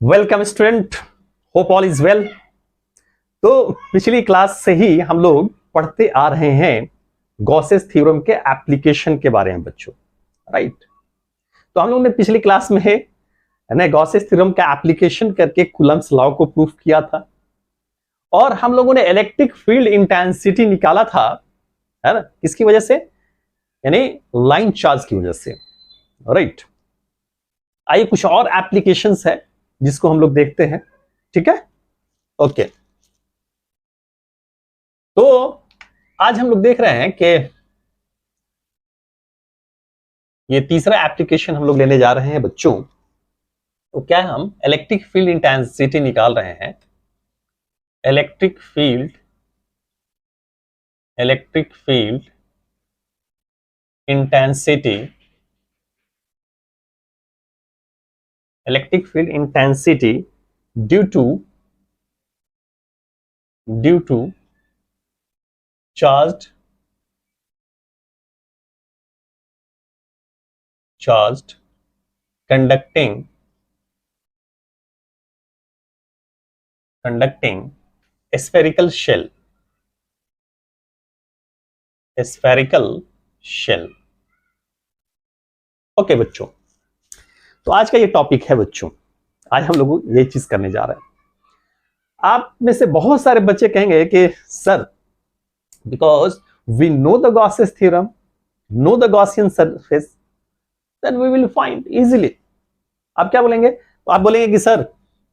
Welcome student, hope all is well. तो पिछली class से ही हम लोग पढ़ते आ रहे हैं गॉसेस थ्योरम के एप्लीकेशन के बारे में बच्चों, राइट। तो हम लोग ने पिछली क्लास में गॉसेस थ्योरम का एप्लीकेशन करके कूलम्ब्स लॉ को प्रूफ किया था और हम लोगों ने इलेक्ट्रिक फील्ड इंटेंसिटी निकाला था, है ना, किसकी वजह से, यानी लाइन चार्ज की वजह से, राइट। आइए कुछ और एप्लीकेशंस है जिसको हम लोग देखते हैं, ठीक है, ओके। तो आज हम लोग देख रहे हैं कि ये तीसरा एप्लीकेशन हम लोग लेने जा रहे हैं बच्चों। तो क्या हम इलेक्ट्रिक फील्ड इंटेंसिटी निकाल रहे हैं। Electric field intensity due to charged conducting spherical shell। Okay बच्चों, तो आज का ये टॉपिक है बच्चों। आज हम लोग ये चीज करने जा रहे हैं। आप में से बहुत सारे बच्चे कहेंगे कि sir, because we know the Gauss's theorem, know the Gaussian surface, then we will find easily. आप क्या बोलेंगे? तो आप बोलेंगे कि सर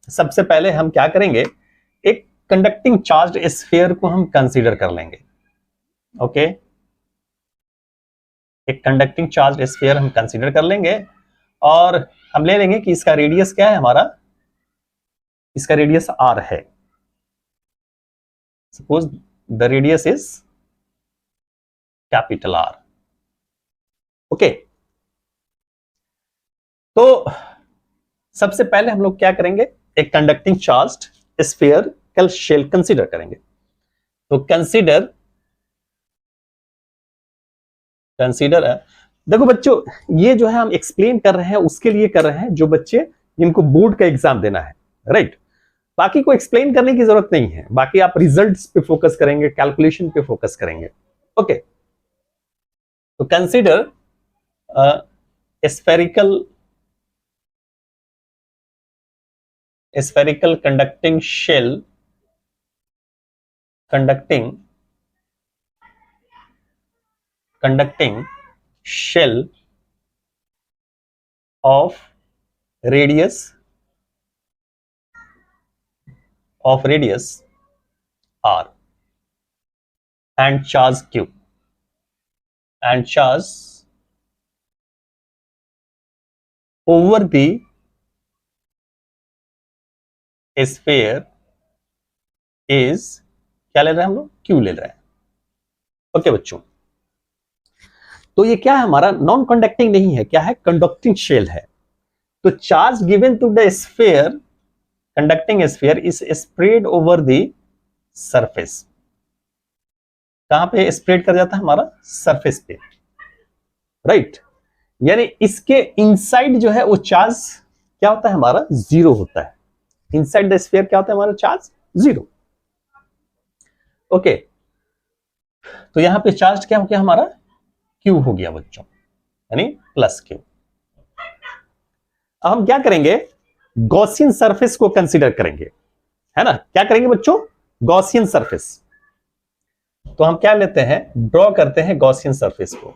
सबसे पहले हम क्या करेंगे, एक कंडक्टिंग चार्ज स्फीयर को हम कंसीडर कर लेंगे। ओके, एक कंडक्टिंग चार्ज स्फीयर हम कंसीडर कर लेंगे और हम ले लेंगे कि इसका रेडियस क्या है हमारा, इसका रेडियस आर है। Suppose the radius is capital R. Okay, तो सबसे पहले हम लोग क्या करेंगे, एक conducting charge sphere shell consider करेंगे। तो कंसीडर देखो बच्चों, ये जो है हम एक्सप्लेन कर रहे हैं उसके लिए कर रहे हैं जो बच्चे जिनको बोर्ड का एग्जाम देना है, राइट। बाकी को एक्सप्लेन करने की जरूरत नहीं है, बाकी आप रिजल्ट्स पे फोकस करेंगे, कैलकुलेशन पे फोकस करेंगे। ओके, तो consider spherical conducting shell of radius r and charge q, and charge over the sphere is, क्या ले रहे हैं हम लोग, q ले रहे हैं। ओके बच्चों, तो ये क्या है हमारा, नॉन कंडक्टिंग नहीं है, क्या है, कंडक्टिंग शेल है। तो charge given to the sphere, conducting sphere is spread over the surface. कहां पे स्प्रेड कर जाता है हमारा, सरफेस पे, राइट। यानी इसके इनसाइड जो है वो चार्ज क्या होता है हमारा, जीरो होता है। इनसाइड द स्फीयर क्या होता है हमारा, चार्ज जीरो। ओके, तो यहां पे चार्ज क्या हो गया हमारा, क्यू हो गया बच्चों, यानी प्लस क्यू। अब हम क्या करेंगे, गॉसियन सरफेस को कंसीडर करेंगे, है ना। क्या करेंगे बच्चों, गॉसियन सरफेस। तो हम क्या लेते हैं, ड्रॉ करते हैं गॉसियन सरफेस को।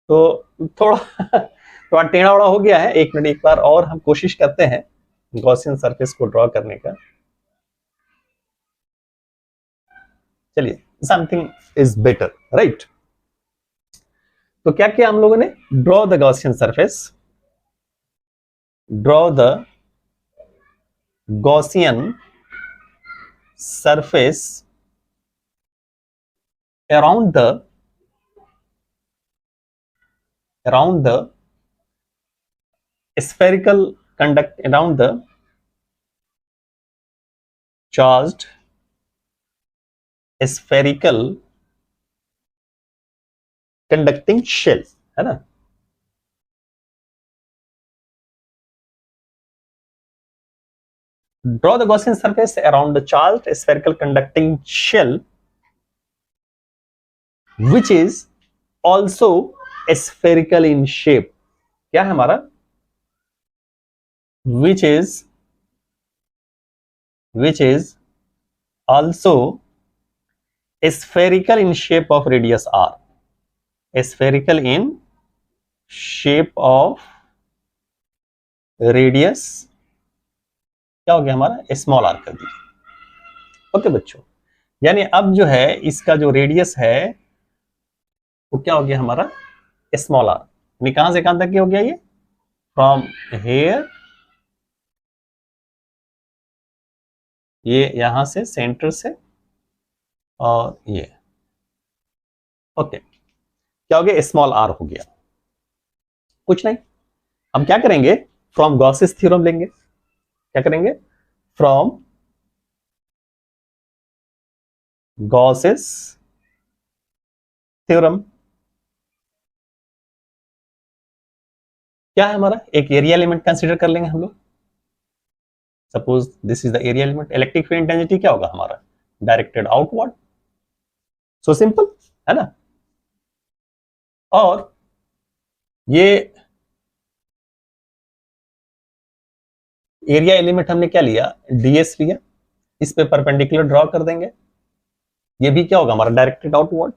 तो थोड़ा टेढ़ा उड़ा हो गया है, एक मिनट, एक बार और हम कोशिश करते हैं गॉसियन सरफेस को ड्रॉ करने का। चलिए, समथिंग इज बेटर, राइट। तो क्या किया हम लोगों ने, draw the Gaussian surface, draw the Gaussian surface around the spherical conduct, around the charged spherical conducting shell, है ना। Draw the Gaussian surface around the charged spherical conducting shell which is also spherical in shape. क्या है हमारा? which is also spherical in shape of radius r. spherical in shape of radius क्या हो गया हमारा? Small are कर दीजिए। Okay बच्चों, यानी अब जो है इसका जो रेडियस है वो क्या हो गया हमारा? Small r. यानी कहां से कहां तक हो गया ये? फ्रॉम हेयर, ये यहां से सेंटर से, और ये ओके क्या हो गया? स्मॉल आर हो गया। कुछ नहीं, हम क्या करेंगे? फ्रॉम गॉसेस थ्योरम लेंगे। क्या करेंगे? From Gauss's theorem. क्या है हमारा? एक एरिया एलिमेंट कंसीडर कर लेंगे हम लोग। Suppose this is the area element. Electric field intensity क्या होगा हमारा? Directed outward. सो सिंपल है ना। और ये एरिया एलिमेंट हमने क्या लिया? डीएस लिया। इस पे परपेंडिकुलर ड्रॉ कर देंगे। ये भी क्या होगा हमारा? Directed outward.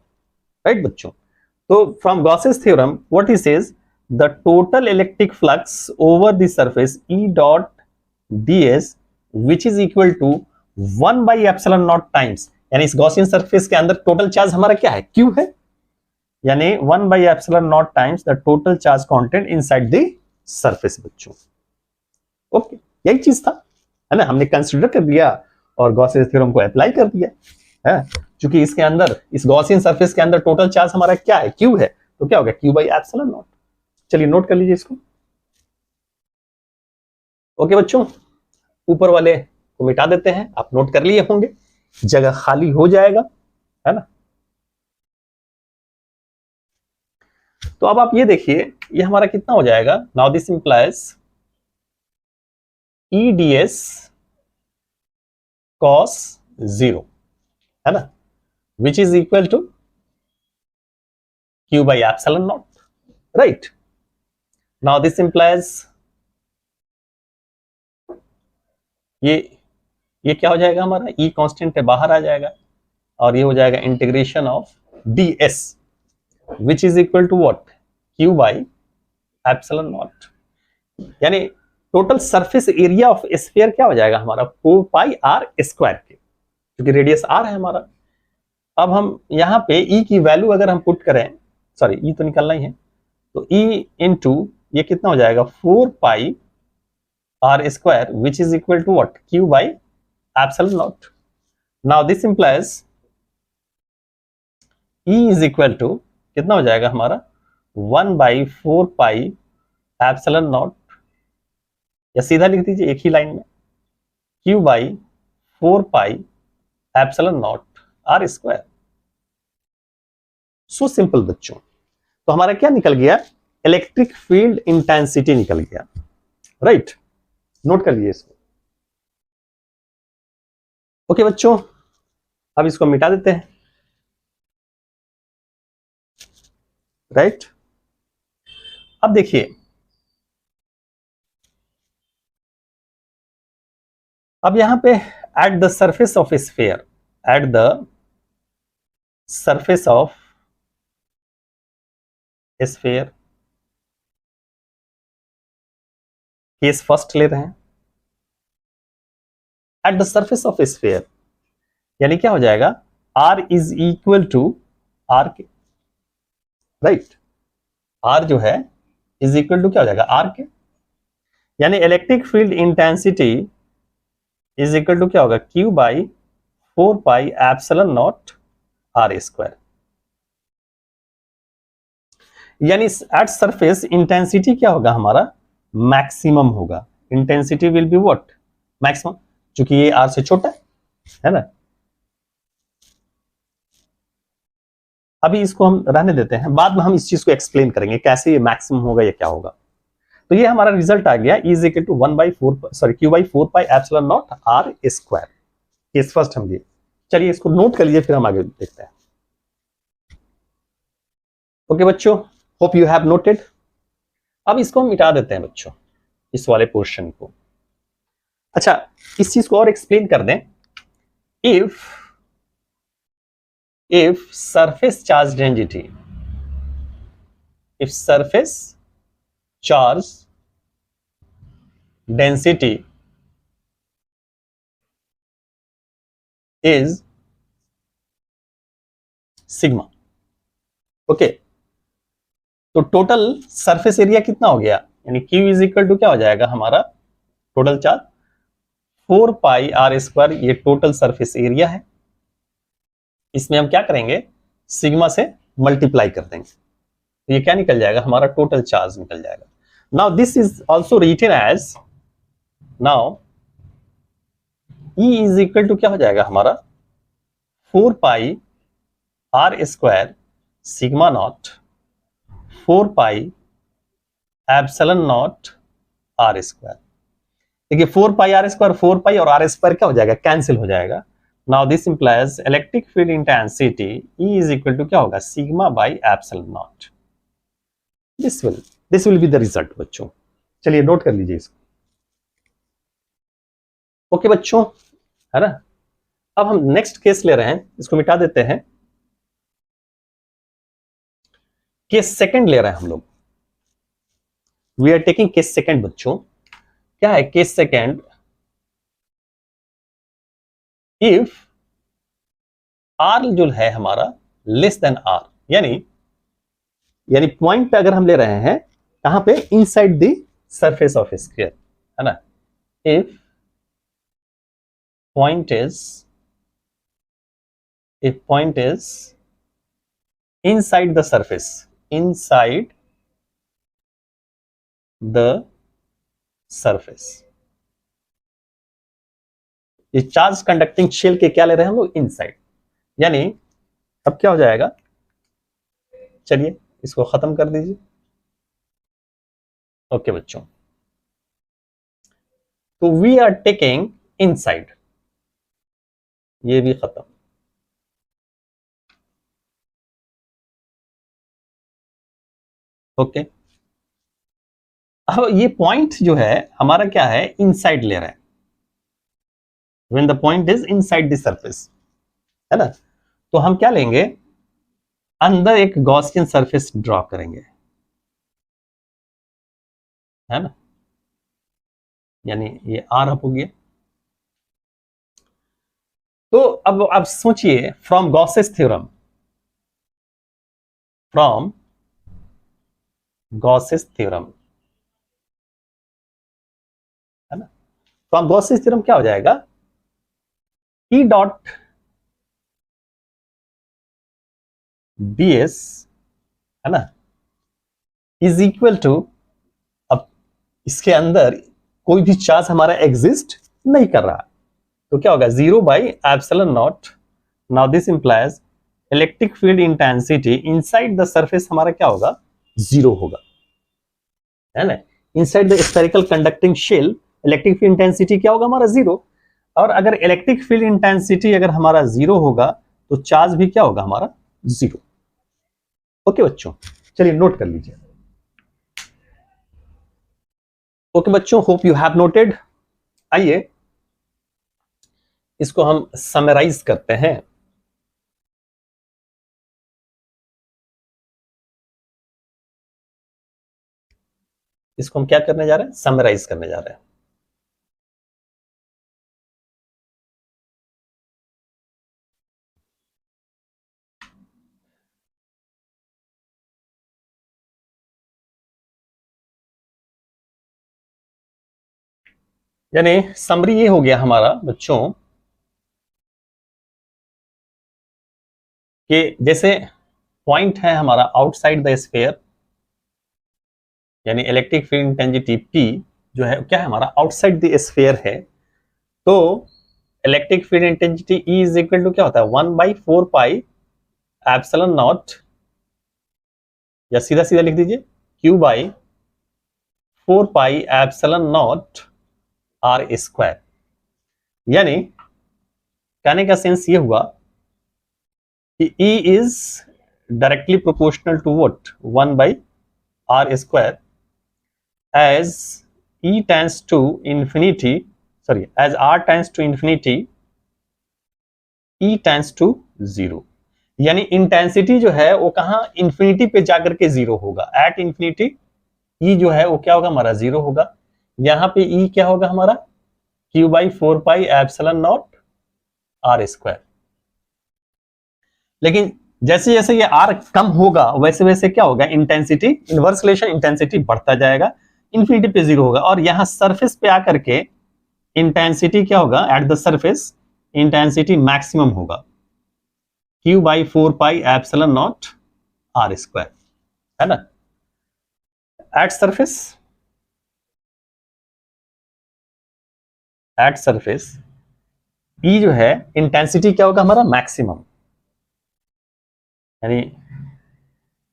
राइट बच्चों। तो from Gauss's theorem what he says, the total electric flux over the surface E dot ds which is equal to 1 by epsilon naught times, यानी इस गॉसियन सरफेस के अंदर टोटल चार्ज हमारा क्या है? Q है। यानी 1 by epsilon naught times the total charge content inside the surface बच्चों। ओके, यही चीज था, है ना। हमने कंसीडर कर दिया और गॉसियन थ्योरम को अप्लाई कर दिया है। क्योंकि इसके अंदर, इस गॉसियन सरफेस के अंदर टोटल चार्ज हमारा क्या है? Q है। तो क्या होगा? Q by epsilon naught। चलिए नोट कर लीजिए इसको। ओके बच्चों, ऊपर वाले को मिटा देते हैं। आप नोट कर लिए होंगे, जगह खाली हो जाएगा, है ना। तो अब आप ये देखिए, ये हमारा कितना हो जाएगा? Now this implies EDS cos 0, है ना, which is equal to Q by epsilon naught, right. Now this implies ये क्या हो जाएगा हमारा? E कांस्टेंट है, बाहर आ जाएगा, और ये हो जाएगा integration of ds which is equal to what? Q by epsilon naught। यानी total surface area of sphere क्या हो जाएगा हमारा? 4 पाई r स्क्वायर के, क्योंकि रेडियस r है हमारा। अब हम यहाँ पे E की वैल्यू अगर हम पुट करें, सॉरी E तो निकलना ही है, तो E इंटू ये कितना हो जाएगा? 4 pi r square which is equal to what? Q by epsilon naught. Now this implies E is equal to कितना हो जाएगा हमारा? 1 by 4 पाई epsilon naught, या सीधा लिख दीजिए एक ही लाइन में, Q by 4 pi epsilon naught r square। So simple बच्चों। तो हमारा क्या निकल गया? इलेक्ट्रिक फील्ड इंटेंसिटी निकल गया, राइट। नोट कर लीजिए इसको। ओके बच्चों, अब इसको मिटा देते हैं, राइट। अब देखिए, अब यहां पे at the surface of sphere, at the surface of sphere, case first ले रहे हैं। At the surface of sphere यानी क्या हो जाएगा? R is equal to R के, राइट। R जो है इज इक्वल टू क्या हो जाएगा? R के। यानी electric field intensity is equal to क्या होगा? Q by 4 pi epsilon naught R square. यानी एट सरफेस इंटेंसिटी क्या होगा हमारा? मैक्सिमम होगा। Intensity will be what? Maximum, क्योंकि ये R से छोटा है ना। अभी इसको हम रहने देते हैं, बाद में हम इस चीज को एक्सप्लेन करेंगे कैसे ये मैक्सिमम होगा या क्या होगा। तो ये हमारा रिजल्ट आ गया, E is equal to 1/4 Q by 4 pi epsilon naught R square. Case first हम लिए। चलिए इसको नोट कर लीजिए, फिर हम आगे देखते हैं। ओके बच्चों, होप यू हैव नोटेड। अब इसको हम मिटा देते हैं बच्चों, इस वाले पोर्शन को। अच्छा, इस चीज को और एक्सप्लेन कर दें। if surface charge density, if surface charge density is sigma, okay, तो टोटल सरफेस एरिया कितना हो गया, यानी Q इज इक्वल टू क्या हो जाएगा हमारा total charge 4 pi R square, ये टोटल सरफेस एरिया है। इसमें हम क्या करेंगे, सिग्मा से मल्टीप्लाई कर देंगे, तो ये क्या निकल जाएगा, हमारा टोटल चार्ज निकल जाएगा। Now this is also written as, now E is equal to क्या हो जाएगा हमारा 4 pi R square sigma naught 4 pi epsilon naught R square. देखिए 4 पाई R स्क्वायर, 4 पाई और R स्क्वायर क्या हो जाएगा, कैंसिल हो जाएगा। Now this implies electric field intensity E is equal to क्या होगा, sigma by epsilon naught. This will be the result बच्चों। चलिए नोट कर लीजिए इसको। ओके बच्चों, है ना। अब हम नेक्स्ट केस ले रहे हैं, इसको मिटा देते हैं। केस सेकंड ले रहे हैं हम लोग, we are taking case second बच्चों। क्या है केस सेकंड, इफ R जो है हमारा लेस देन R, यानी पॉइंट पे अगर हम ले रहे हैं कहां पे, inside the surface of sphere, है ना। If point is inside the surface, ये चार्ज कंडक्टिंग शेल के क्या ले रहे हैं हम लोग, इनसाइड। यानी अब क्या हो जाएगा, चलिए इसको खत्म कर दीजिए। ओके बच्चों, तो वी आर टेकिंग इनसाइड, ये भी खत्म। ओके, अब ये पॉइंट जो है हमारा क्या है, इनसाइड ले रहा है, when the point is inside the surface, है ना। तो हम क्या लेंगे, अंदर एक गॉसियन सरफेस ड्रॉ करेंगे, है ना, यानी ये आर अप हो गया। तो अब सोचिए, फ्रॉम गॉसेस थ्योरम, है ना, फ्रॉम गॉसेस थ्योरम क्या हो जाएगा, E डॉट ds, है ना, इज इक्वल टू, अब इसके अंदर कोई भी चार्ज हमारा एग्जिस्ट नहीं कर रहा, तो क्या होगा 0 by epsilon naught. Now this implies electric field intensity inside the surface हमारा क्या होगा, 0 होगा, है ना। Inside the spherical conducting shell electric field intensity क्या होगा हमारा, 0। और अगर इलेक्ट्रिक फील्ड इंटेंसिटी अगर हमारा 0 होगा तो चार्ज भी क्या होगा हमारा, 0। ओके बच्चों, चलिए नोट कर लीजिए। ओके बच्चों, होप यू हैव नोटेड। आइए इसको हम समराइज करते हैं। इसको हम क्या करने जा रहे हैं, समराइज करने जा रहे हैं। यानी समरी ये हो गया हमारा बच्चों कि जैसे पॉइंट है हमारा आउटसाइड द स्फीयर, यानी इलेक्ट्रिक फील्ड इंटेंसिटी P जो है क्या है हमारा, आउटसाइड द स्फीयर है, तो electric field intensity E is equal to क्या होता है, 1/4 पाई एप्सिलॉन नॉट, या सीधा सीधा लिख दीजिए Q by 4 pi epsilon naught R square. यानी कहने का सेंस ये हुआ कि E is directly proportional to what 1 by R square as E tends to infinity, sorry, as R tends to infinity, E tends to 0। यानी intensity जो है वो कहां इंफिनिटी पे जाकर के 0 होगा। एट इंफिनिटी E जो है वो क्या होगा हमारा 0 होगा। यहां पे E क्या होगा हमारा Q by 4 pi epsilon naught R square. लेकिन जैसे जैसे ये R कम होगा वैसे वैसे क्या होगा इंटेंसिटी, इनवर्स रिलेशन इंटेंसिटी बढ़ता जाएगा, इंफिनिटी पे 0 होगा। और यहां सरफेस पे आकर के इंटेंसिटी क्या होगा at the surface, intensity maximum होगा Q by 4 pi epsilon naught R square, है ना। At surface, at surface E जो है इंटेंसिटी क्या होगा हमारा मैक्सिमम, यानी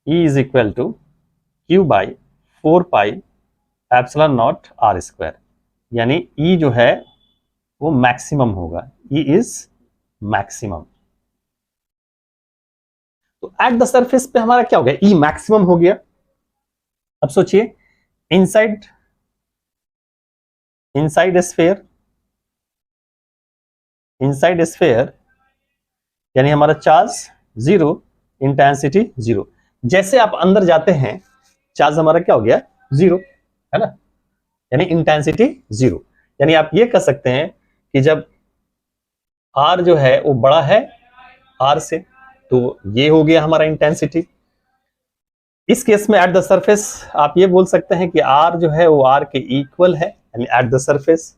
E is equal to Q by 4 pi epsilon naught R square. यानी E जो है वो मैक्सिमम होगा, E इज मैक्सिमम। तो एट द सरफेस पे हमारा क्या हो गया, E मैक्सिमम हो गया। अब सोचिए inside, inside sphere, inside sphere यानी हमारा चार्ज 0, इंटेंसिटी 0। जैसे आप अंदर जाते हैं चार्ज हमारा क्या हो गया 0, है ना, यानी इंटेंसिटी 0। यानी आप ये कह सकते हैं कि जब R जो है वो बड़ा है R से, तो ये हो गया हमारा इंटेंसिटी। इस केस में एट द सरफेस आप ये बोल सकते हैं कि R जो है वो R के इक्वल है, यानी एट द सरफेस,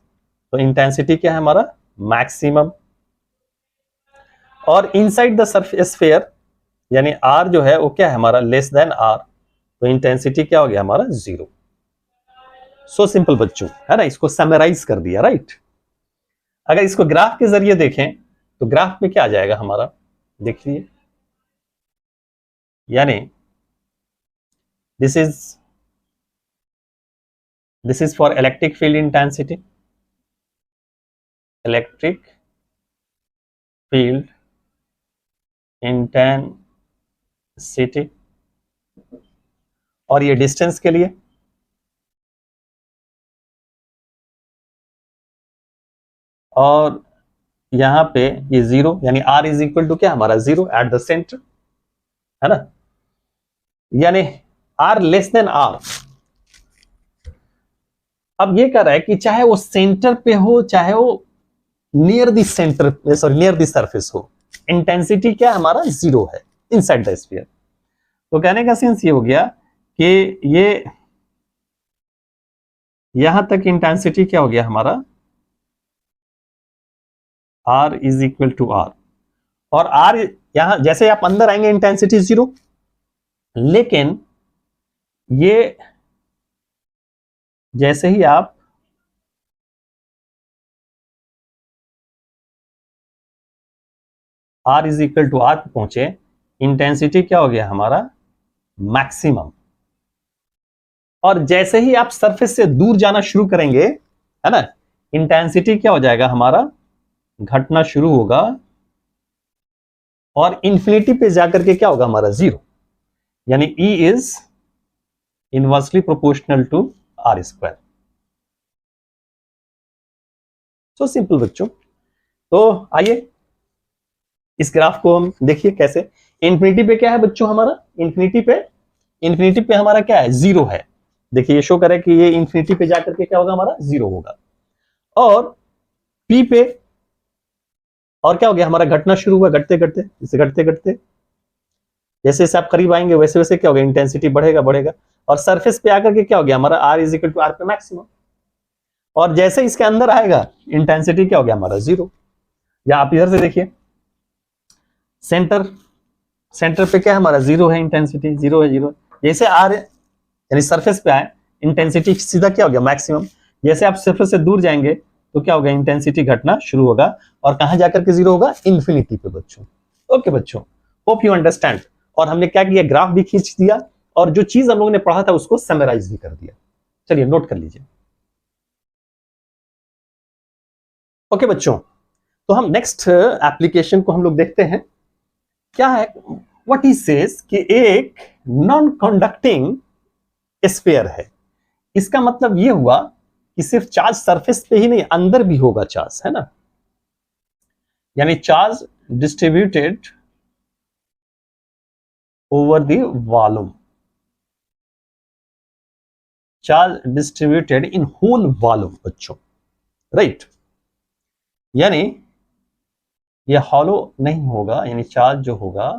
तो इंटेंसिटी क्या है हमारा मैक्सिमम। और इनसाइड द सरफेस स्फीयर यानी R जो है वो क्या है हमारा लेस देन R, तो इंटेंसिटी क्या हो गया हमारा 0। सो सिंपल बच्चों, है ना, इसको समराइज कर दिया, राइट। अगर इसको ग्राफ के जरिए देखें तो ग्राफ में क्या आ जाएगा हमारा, देखिए, यानी this is for electric field intensity, electric field intensity, और ये डिस्टेंस के लिए, और यहां पे ये 0 यानी R इज इक्वल टू क्या हमारा 0 एट द सेंटर, है ना, यानी R लेस देन R। अब ये कह रहा है कि चाहे वो सेंटर पे हो चाहे वो near the centre, sorry near the surface हो, इंटेंसिटी क्या हमारा 0 है इनसाइड द स्फीयर। तो कहने का सेंस ये हो गया कि ये यहां तक इंटेंसिटी क्या हो गया हमारा R is equal to R, और R यहां जैसे आप अंदर आएंगे इंटेंसिटी 0, लेकिन ये जैसे ही आप R is equal to R पे पहुंचे, इंटेंसिटी क्या हो गया हमारा मैक्सिमम। और जैसे ही आप सरफेस से दूर जाना शुरू करेंगे, है ना, इंटेंसिटी क्या हो जाएगा हमारा घटना शुरू होगा, और इंफिनिटी पे जाकर के क्या होगा हमारा 0, यानी E is inversely proportional to R square. So simple बच्चों। तो आइए इस ग्राफ को हम देखिए कैसे। इंफिनिटी पे क्या है बच्चों हमारा, इंफिनिटी पे हमारा क्या है 0 है। देखिए ये शो करे कि ये इंफिनिटी पे जाकर के क्या होगा हमारा 0 होगा, और P पे और क्या हो गया हमारा घटना शुरू हुआ, घटते घटते इसे घटते घटते जैसे जैसे आप करीब आएंगे वैसे वैसे क्या होगा इंटेंसिटी बढ़ेगा बढ़ेगा, और सरफेस पे आकर के क्या हो गया हमारा R is equal to R पे मैक्सिमम, और जैसे इसके अंदर आएगा इंटेंसिटी क्या हो गया हमारा 0। या आप इधर से देखिए सेंटर पे क्या हमारा 0 है, इंटेंसिटी 0 है 0। जैसे R यानी सरफेस पे आए इंटेंसिटी सीधा क्या हो गया मैक्सिमम। जैसे आप सरफेस से दूर जाएंगे तो क्या होगा इंटेंसिटी घटना शुरू होगा, और कहां जाकर के 0 होगा इंफिनिटी पे बच्चों। ओके बच्चों, होप यू अंडरस्टैंड। और हमने क्या किया ग्राफ भी खींच दिया, और जो चीज हम लोगों ने पढ़ा था उसको समराइज भी कर दिया। चलिए नोट कर लीजिए। ओके बच्चों, तो हम नेक्स्ट एप्लीकेशन को हम लोग देखते हैं क्या है। व्हाट ही सेज कि एक नॉन कंडक्टिंग स्फीयर है। इसका मतलब ये हुआ कि सिर्फ चार्ज सरफेस पे ही नहीं, अंदर भी होगा चार्ज, है ना। यानी charge distributed over the volume, charge distributed in whole volume बच्चों, राइट। यानी ये हॉलो नहीं होगा, यानी चार्ज जो होगा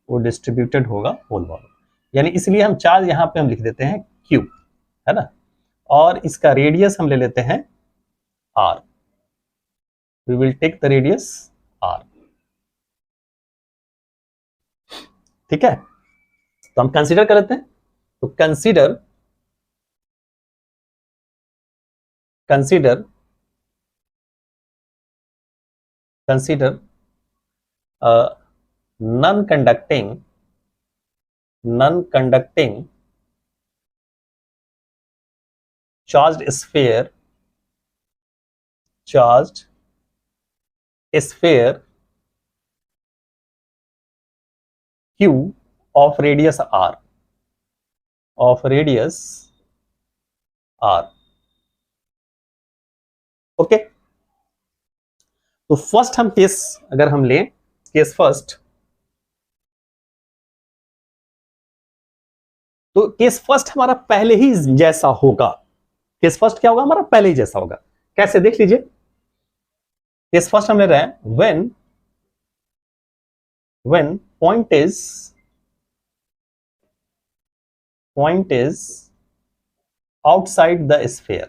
वो डिस्ट्रीब्यूटेड होगा होल वॉल्यूम। यानी इसलिए हम चार्ज यहां पे हम लिख देते हैं क्यू, है ना, और इसका रेडियस हम ले लेते हैं R. We will take the radius R, ठीक है। तो हम कंसीडर कर लेते हैं। तो consider consider consider non conducting charged sphere q of radius r, okay. तो फर्स्ट हम केस अगर हम लें, केस फर्स्ट, तो केस फर्स्ट हमारा पहले ही जैसा होगा। केस फर्स्ट क्या होगा, हमारा पहले ही जैसा होगा। कैसे, देख लीजिए। केस फर्स्ट हम ले रहे हैं when point is outside the sphere,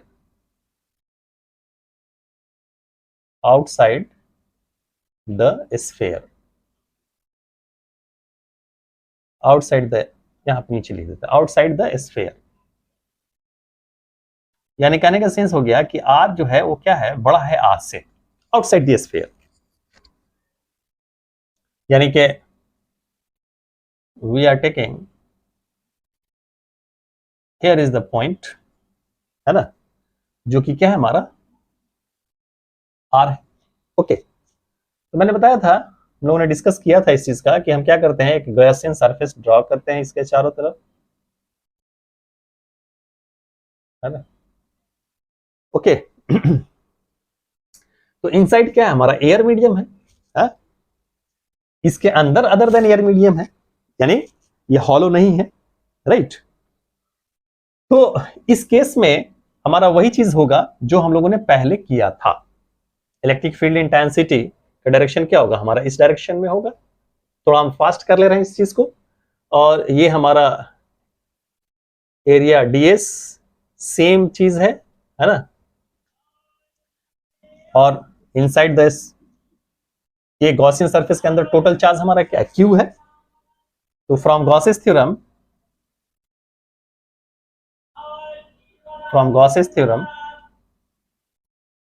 outside the यहां पे नीचे लिख देते हैं आउटसाइड द स्फेयर। यानी कहने का सेंस हो गया कि आर जो है वो क्या है, बड़ा है आर से, आउटसाइड द स्फेयर। यानी कि we are taking, here is the point, है ना, जो कि क्या है हमारा आर है, ओके। तो मैंने बताया था, हम लोगों ने डिस्कस किया था इस चीज का कि हम क्या करते हैं, एक गॉसियन सरफेस ड्रॉ करते हैं इसके चारों तरफ, है ना, ओके। तो इनसाइड क्या है हमारा, एयर मीडियम है? इसके अंदर अदर देन एयर मीडियम है, यानी ये हॉलो नहीं है, राइट। तो इस केस में हमारा वही चीज होगा जो हम लोगों ने पहले किया था। इलेक्ट्रिक फील्ड इंटेंसिटी का डायरेक्शन क्या होगा, हमारा इस डायरेक्शन में होगा। थोड़ा हम फास्ट कर ले रहे हैं इस चीज को, और ये हमारा एरिया डीएस सेम चीज है ना। और इनसाइड दिस, ये गॉसियन सरफेस के अंदर टोटल चार्ज हमारा क्या है, क्यू है। तो फ्रॉम गॉसेस थ्योरम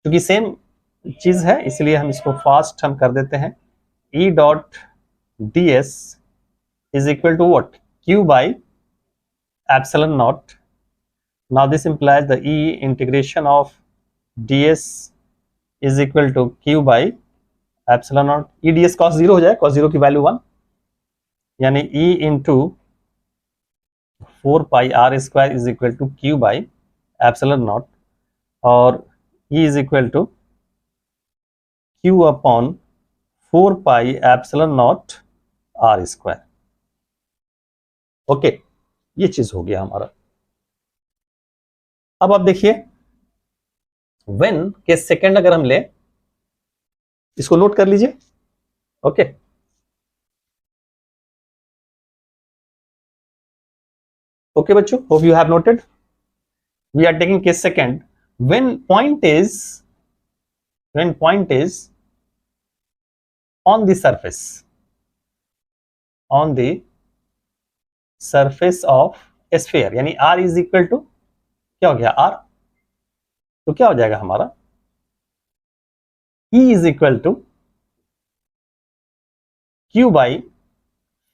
क्योंकि सेम चीज है इसलिए हम इसको फास्ट हम कर देते हैं। E dot ds is equal to what, q by epsilon naught. Now this implies the E integration of ds is equal to q by epsilon naught। E ds cos 0 हो जाए, cos 0 की value 1, यानी E into 4 pi are square is equal to q by epsilon naught, और E is equal to q upon 4 pi epsilon naught R square, okay. ये चीज हो गया हमारा। अब आप देखिए, व्हेन के सेकंड अगर हम ले, इसको नोट कर लीजिए, ओके। ओके बच्चों, hope you have noted. We are taking case second when point is on the surface of sphere, यानी r इज इक्वल टू क्या हो गया, r। तो क्या हो जाएगा हमारा, E is equal to q by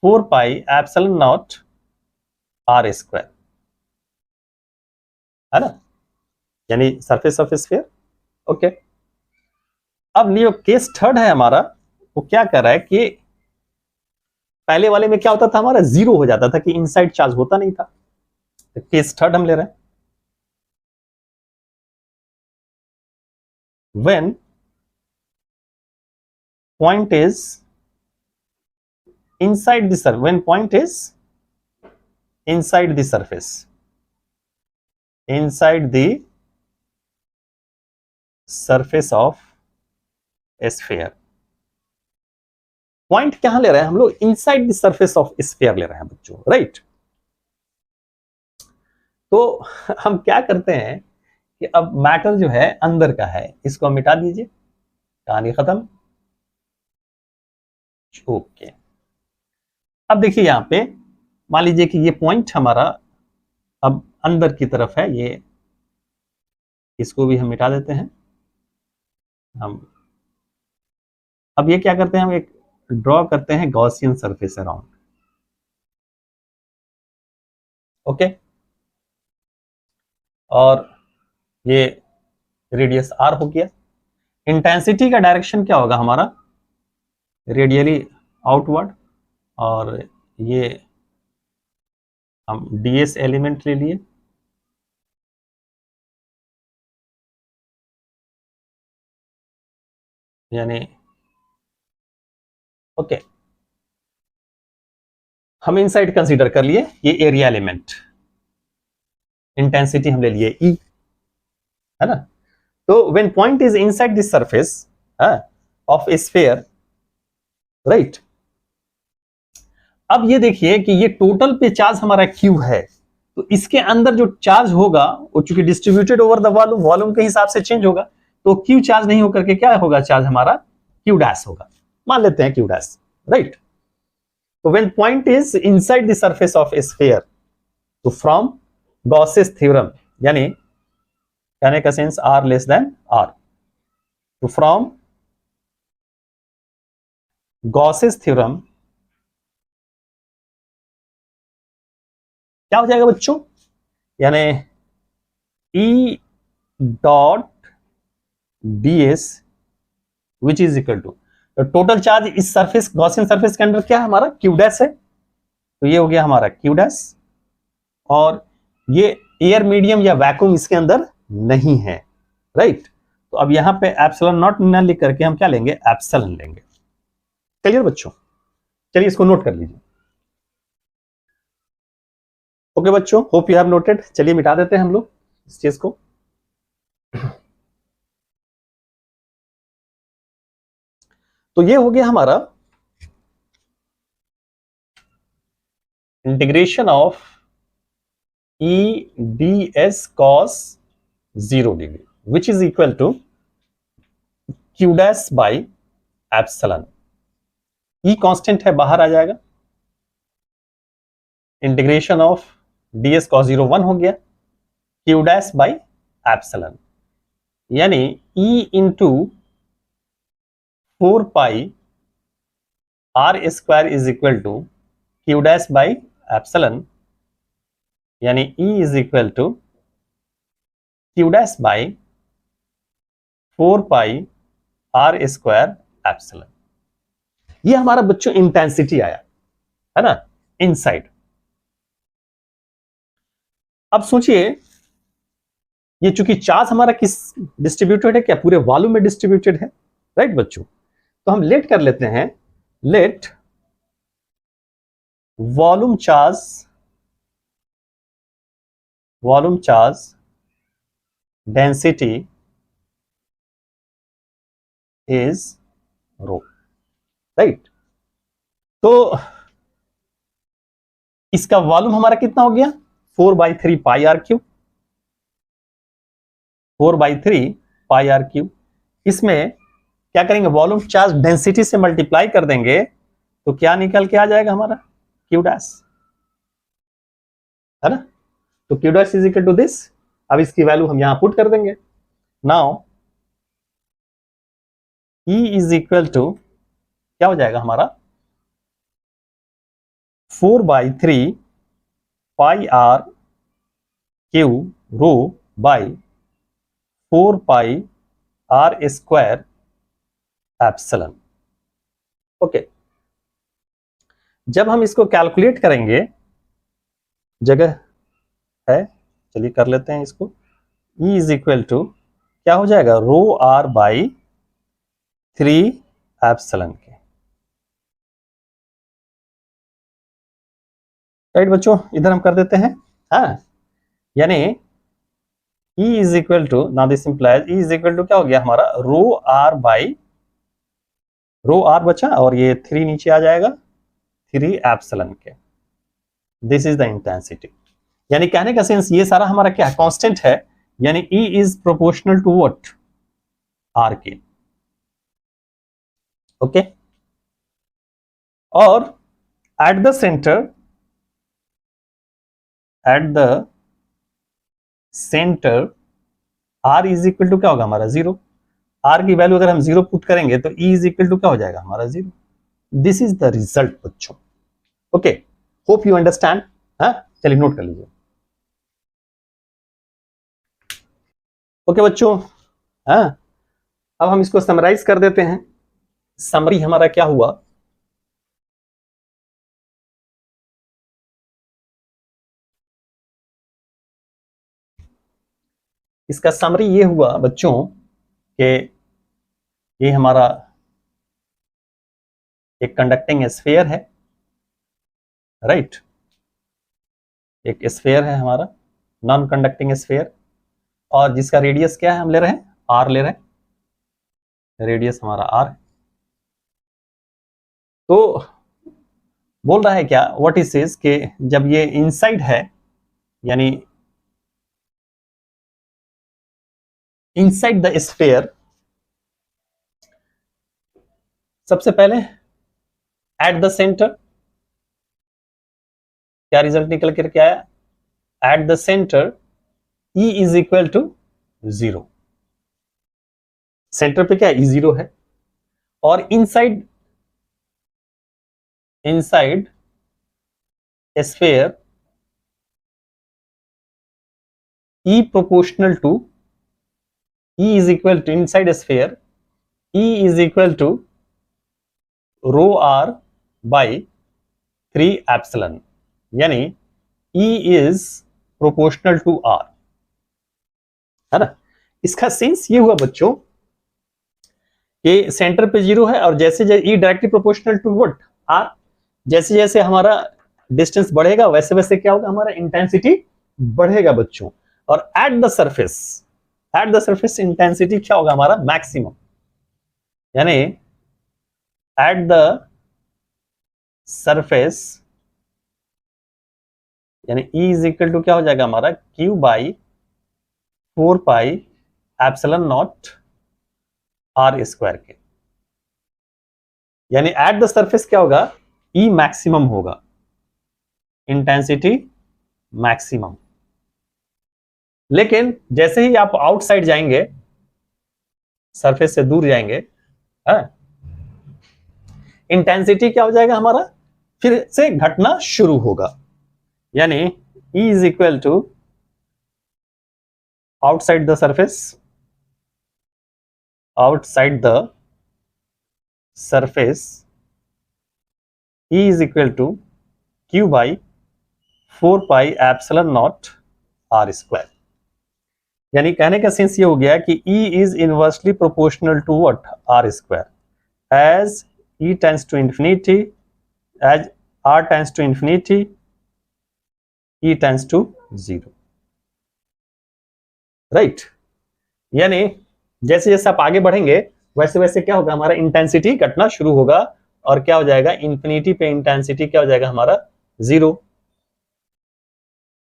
4 pi epsilon naught R square. है ना, यानी सरफेस ऑफ स्फीयर। ओके, अब लियो केस थर्ड है हमारा, वो क्या कर रहा है कि पहले वाले में क्या होता था, हमारा जीरो हो जाता था कि इनसाइड चार्ज होता नहीं था। तो केस थर्ड हम ले रहे हैं, when point is inside the surface, when point is inside the surface, inside the surface of sphere। Point कहां ले रहे हैं हम लोग, inside the surface of sphere ले रहे हैं बच्चों, राइट। तो हम क्या करते हैं कि अब मैटर जो है अंदर का है, इसको मिटा दीजिए, कहानी खत्म। ओके, अब देखिए यहां पे मान लीजिए कि ये पॉइंट हमारा अब अंदर की तरफ है, ये इसको भी हम मिटा देते हैं। हम अब ये क्या करते हैं, हम एक ड्रॉ करते हैं गॉसियन सरफेस अराउंड। ओके, और ये रेडियस आर हो गया। इंटेंसिटी का डायरेक्शन क्या होगा हमारा, रेडियली आउटवर्ड, और ये हम डीएस एलिमेंट ले लिए, यानी ओके, हम इनसाइड कंसीडर कर लिए ये एरिया एलिमेंट, इंटेंसिटी हम ले लिए ई, है ना। तो when point is inside the surface of sphere, right. अब ये देखिए कि ये टोटल पे चार्ज हमारा क्यू है, तो इसके अंदर जो चार्ज होगा वो चूंकि distributed over the volume, volume के हिसाब से चेंज होगा, तो क्यू चार्ज नहीं होकर के क्या होगा, चार्ज हमारा क्यू डैश होगा, मान लेते हैं क्यू डैश, राइट। तो when point is inside the surface of sphere, तो फ्रॉम गॉसेस थ्योरम, यानी कहने का sense R less than R, तो फ्रॉम गॉसेस थ्योरम क्या हो जाएगा बच्चों, यानी E dot ds which is equal to, total charge इस सरफेस गॉसियन सरफेस के अंदर क्या है हमारा, क्यू डैश है, तो ये हो गया हमारा क्यू डैश, और ये एयर मीडियम या वैक्यूम इसके अंदर नहीं है, राइट। तो अब यहां पे एप्सिलॉन नॉट न लिख करके हम क्या लेंगे, एप्सिलॉन लेंगे। क्लियर बच्चों, चलिए इसको नोट कर लीजिए। ओके बच्चों, होप यू हैव नोटेड। चलिए मिटा देते हैं हम लोग इस चीज को। तो ये हो गया हमारा integration of E D S cos 0 degree which is equal to Q dash by epsilon. E constant है, बाहर आ जाएगा, इंटीग्रेशन ऑफ ds cos 0 1 हो गया, क्यू डैश बाई एप्सिलॉन, यानी e into 4 pi are square is equal to Q dash by epsilon, यानी e is equal to Q dash by 4 pi are square epsilon. ये हमारा बच्चों intensity आया, है ना, इनसाइड। अब सोचिए ये चूंकि चार्ज हमारा किस डिस्ट्रीब्यूटेड है, क्या पूरे वॉल्यूम में डिस्ट्रीब्यूटेड है, राइट बच्चों। तो हम लेट कर लेते हैं, let volume charge density is rho, right. तो इसका वॉल्यूम हमारा कितना हो गया, 4/3 pi r cube, 4/3 pi r cube. इसमें क्या करेंगे, वॉल्यूम चार्ज डेंसिटी से मल्टीप्लाई कर देंगे, तो क्या निकल के आ जाएगा हमारा, क्यू डैश, है ना। तो q dash is equal to this. अब इसकी वैल्यू हम यहां पुट कर देंगे। Now E is equal to क्या हो जाएगा हमारा, 4/3 pi r cube rho by 4 pi are square epsilon. Okay, जब हम इसको कैलकुलेट करेंगे, जगह है, चलिए कर लेते हैं इसको। E इज इक्वल टू क्या हो जाएगा, रो आर बाई 3 एप्सिलॉन के। राइट बच्चों, इधर हम कर देते हैं। हाँ, यानी E is equal to, now this implies E is equal to क्या हो गया हमारा, rho R by, rho R बचा और ये 3 नीचे आ जाएगा, 3 एप्सिलॉन के। This is the intensity. यानी कहने का सेंस ये सारा हमारा क्या है, कांस्टेंट है, यानी E is proportional to what, R के। ओके, और at the centre, at the centre R is equal to क्या होगा हमारा, 0। R की वैल्यू अगर हम 0 पुट करेंगे तो E इज इक्वल टू क्या हो जाएगा हमारा, 0। दिस इज द रिजल्ट बच्चों। Okay, hope you understand. हाँ, चलिए नोट कर लीजिए। ओके बच्चों, हाँ, अब हम इसको समराइज कर देते हैं। समरी हमारा क्या हुआ, इसका समरी ये हुआ बच्चों कि ये हमारा एक कंडक्टिंग स्फीयर है, राइट। एक स्फीयर है हमारा, नॉन कंडक्टिंग स्फीयर, और जिसका रेडियस क्या है, हम ले रहे हैं आर ले रहे हैं, रेडियस हमारा आर। तो बोल रहा है क्या, व्हाट इज दिस, कि जब ये इनसाइड है, यानी इनसाइड द स्फीयर, सबसे पहले एट द सेंटर क्या रिजल्ट निकल कर के आया, at the centre E is equal to 0। Centre पे क्या E 0 है, और inside, inside sphere E proportional to, E is equal to, inside a sphere E is equal to rho r by 3 epsilon, यानी E is proportional to r, है ना। इसका sense ये हुआ बच्चों कि सेंटर पे 0 है, और जैसे जैसे E directly proportional to what, r, जैसे जैसे हमारा डिस्टेंस बढ़ेगा वैसे वैसे क्या होगा, हमारा इंटेंसिटी बढ़ेगा बच्चों। और at the surface, at the surface intensity क्या होगा हमारा, मैक्सिमम, यानी एट द सरफेस, यानी E इज इक्वल टू क्या हो जाएगा हमारा, Q by 4 pi epsilon naught R square के। यानी एट द सरफेस क्या होगा, E मैक्सिमम होगा, इंटेंसिटी मैक्सिमम। लेकिन जैसे ही आप आउटसाइड जाएंगे, सरफेस से दूर जाएंगे, इंटेंसिटी क्या हो जाएगा हमारा, फिर से घटना शुरू होगा। यानी E is equal to outside the surface, outside the surface E is equal to Q by 4 pi epsilon naught r square। यानी कहने का सेंस ये हो गया कि E is inversely proportional to what, r square, as E tends to infinity, as r tends to infinity, E tends to 0, right. यानी जैसे जैसे आप आगे बढ़ेंगे वैसे वैसे क्या होगा, हमारा इंटेंसिटी घटना शुरू होगा, और क्या हो जाएगा, इंफिनिटी पे इंटेंसिटी क्या हो जाएगा हमारा, 0।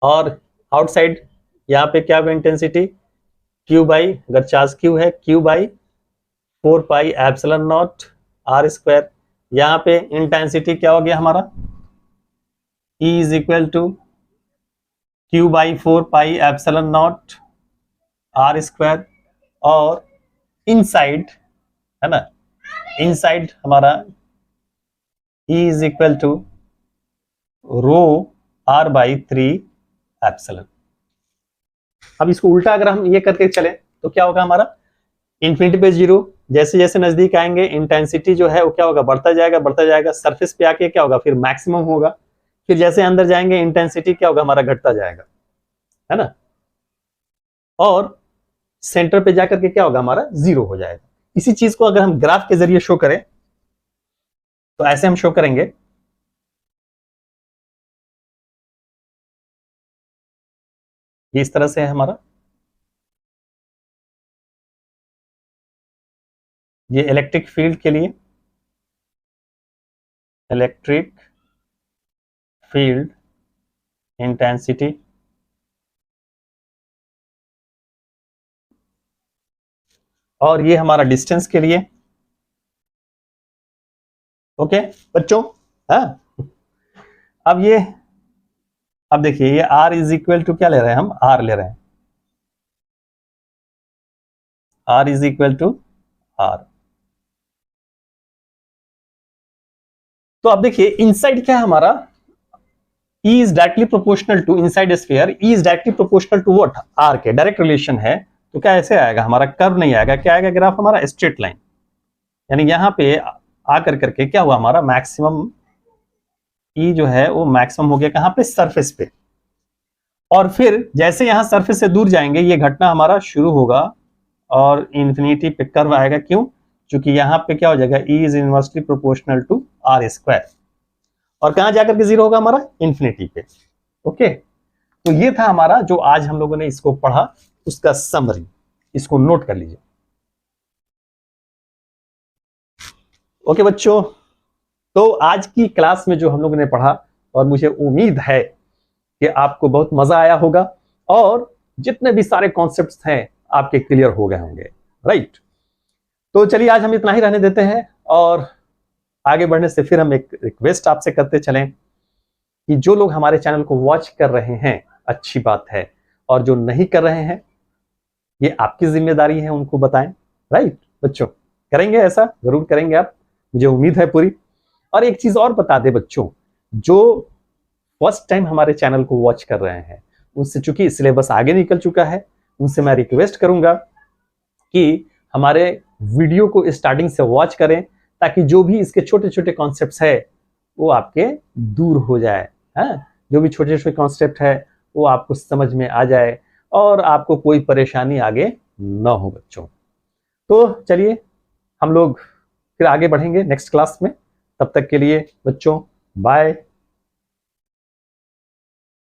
और आउटसाइड यहाँ पे क्या होगा इंटेंसिटी, Q बाई, अगर चार्ज Q है, Q by 4 pi epsilon naught R square. यहाँ पे इंटेंसिटी क्या हो गया हमारा, E is equal to Q by 4 pi epsilon naught R square. और इनसाइड, है ना, इनसाइड हमारा E is equal to rho r by 3 epsilon. अब इसको उल्टा अगर हम ये करके चले तो क्या होगा हमारा, इन्फिनिटी पे 0, जैसे जैसे नजदीक आएंगे इंटेंसिटी जो है वो क्या होगा, बढ़ता जाएगा, सरफेस पे आके क्या होगा, फिर मैक्सिमम होगा, फिर जैसे अंदर जाएंगे इंटेंसिटी क्या होगा हमारा, घटता जाएगा, है ना, और सेंटर पे जाकर के क्या होगा हमारा, 0 हो जाएगा। इसी चीज को अगर हम ग्राफ के जरिए शो करें तो ऐसे हम शो करेंगे, ये इस तरह से है हमारा, ये इलेक्ट्रिक फील्ड के लिए, इलेक्ट्रिक फील्ड इंटेंसिटी, और ये हमारा डिस्टेंस के लिए। ओके बच्चों, हाँ अब ये, अब देखिए ये R इज इक्वल टू क्या ले रहे हैं हम, R ले रहे हैं, R is equal to R। तो अब देखिए इनसाइड क्या है हमारा, E is directly proportional to inside sphere, E is directly proportional to what, R के डायरेक्ट रिलेशन है। तो क्या ऐसे आएगा हमारा, कर्व नहीं आएगा, क्या आएगा ग्राफ हमारा, स्ट्रेट लाइन, यानी यहां पे आकर करके क्या हुआ हमारा, मैक्सिमम E जो है वो मैक्सिमम हो गया कहां पे, सरफेस पे, और फिर जैसे यहां सरफेस से दूर जाएंगे ये घटना हमारा शुरू होगा और इंफिनिटी पे कर्व आएगा, क्यों, क्योंकि यहां पे क्या हो जाएगा, E is inversely proportional to R square, और कहां जाकर के 0 होगा हमारा, इंफिनिटी पे। ओके, तो ये था हमारा जो आज हम लोगों ने इसको पढ़ा, उसका समरी, इसको नोट कर लीजिए। ओके बच्चों, तो आज की क्लास में जो हम लोगों ने पढ़ा, और मुझे उम्मीद है कि आपको बहुत मजा आया होगा और जितने भी सारे कॉन्सेप्ट्स हैं आपके क्लियर हो गए होंगे, राइट। तो चलिए आज हम इतना ही रहने देते हैं, और आगे बढ़ने से फिर हम एक रिक्वेस्ट आपसे करते चलें कि जो लोग हमारे चैनल को वॉच कर रहे हैं अच्छी बात है, और जो नहीं कर रहे हैं ये आपकी जिम्मेदारी है, उनको बताएं, राइट बच्चों, करेंगे ऐसा, जरूर करेंगे आप, मुझे उम्मीद है पूरी। और एक चीज और बता दे बच्चों, जो फर्स्ट टाइम हमारे चैनल को वॉच कर रहे हैं उनसे, चूंकि सिलेबस आगे निकल चुका है, उनसे मैं रिक्वेस्ट करूंगा कि हमारे वीडियो को स्टार्टिंग से वॉच करें, ताकि जो भी इसके छोटे छोटे कॉन्सेप्ट्स है वो आपके दूर हो जाए, है, जो भी छोटे छोटे कॉन्सेप्ट है वो आपको समझ में आ जाए और आपको कोई परेशानी आगे न हो बच्चों। तो चलिए हम लोग फिर आगे बढ़ेंगे नेक्स्ट क्लास में, तब तक के लिए बच्चों बाय।